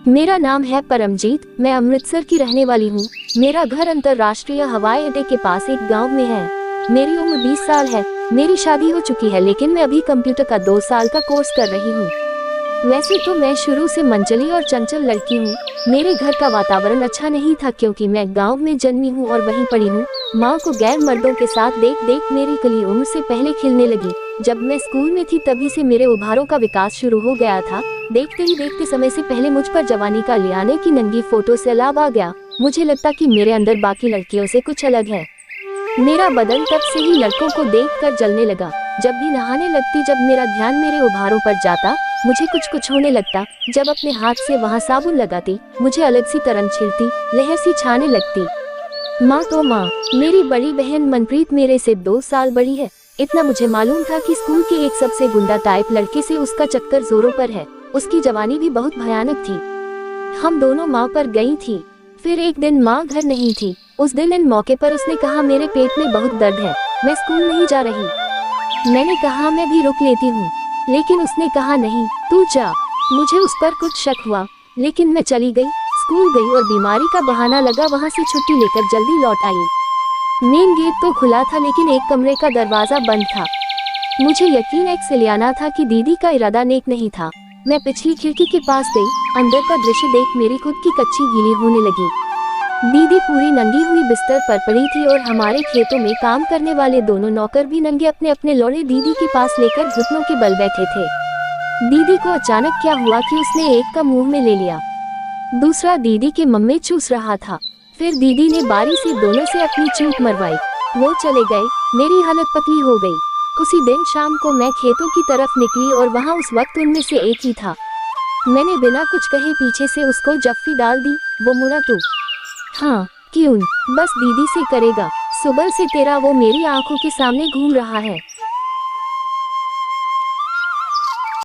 मेरा नाम है परमजीत, मैं अमृतसर की रहने वाली हूँ। मेरा घर अंतर्राष्ट्रीय हवाई अड्डे के पास एक गांव में है। मेरी उम्र 20 साल है। मेरी शादी हो चुकी है, लेकिन मैं अभी कंप्यूटर का 2 साल का कोर्स कर रही हूँ। वैसे तो मैं शुरू से मनचली और चंचल लड़की हूँ। मेरे घर का वातावरण अच्छा नहीं था, क्योंकि मैं गांव में जन्मी हूँ और वहीं पढ़ी हूँ। माँ को गैर मर्दों के साथ देख देख मेरी कली उम्र से पहले खिलने लगी। जब मैं स्कूल में थी तभी से मेरे उभारों का विकास शुरू हो गया था। देखते ही देखते समय से पहले मुझ पर जवानी का लियाने की नंगी फोटो सैलाब आ गया। मुझे लगता कि मेरे अंदर बाकी लड़कियों से कुछ अलग है। मेरा बदन तब से ही लड़कों को देखकर जलने लगा। जब भी नहाने लगती, जब मेरा ध्यान मेरे उभारों पर जाता, मुझे कुछ कुछ होने लगता। जब अपने हाथ से वहां साबुन लगाती, मुझे अलग सी तरन छिड़ती, लहर सी छाने लगती। माँ तो माँ, मेरी बड़ी बहन मनप्रीत मेरे से 2 साल बड़ी है। इतना मुझे मालूम था कि स्कूल के एक सबसे गुंडा टाइप लड़के से उसका चक्कर जोरों पर है। उसकी जवानी भी बहुत भयानक थी। हम दोनों माँ पर गई थी। फिर एक दिन माँ घर नहीं थी। उस दिन इन मौके पर उसने कहा, मेरे पेट में बहुत दर्द है, मैं स्कूल नहीं जा रही। मैंने कहा, मैं भी रुक लेती हूँ, लेकिन उसने कहा, नहीं तू जा। मुझे उस पर कुछ शक हुआ, लेकिन मैं चली गई। स्कूल गई और बीमारी का बहाना लगा वहाँ से छुट्टी लेकर जल्दी लौट आई। मेन गेट तो खुला था, लेकिन एक कमरे का दरवाजा बंद था। मुझे यकीन एक सिलियाना था कि दीदी का इरादा नेक नहीं था। मैं पिछली खिड़की के पास गई। अंदर का दृश्य देख मेरी खुद की कच्ची गीली होने लगी। दीदी पूरी नंगी हुई बिस्तर पर पड़ी थी और हमारे खेतों में काम करने वाले दोनों नौकर भी नंगे अपने अपने लौड़े दीदी के पास लेकर घुटनों के बल बैठे थे। दीदी को अचानक क्या हुआ कि उसने एक का मुंह में ले लिया, दूसरा दीदी के मुंह में चूस रहा था। फिर दीदी ने बारी से दोनों से अपनी चूक मरवाई। वो चले गए। मेरी हालत पतली हो गई। उसी दिन शाम को मैं खेतों की तरफ निकली और वहाँ उस वक्त उनमें से एक ही था। मैंने बिना कुछ कहे पीछे से उसको जफ्फी डाल दी। वो मुड़ा, तू? हाँ, क्यों? बस दीदी से करेगा। सुबह से तेरा वो मेरी आंखों के सामने घूम रहा है।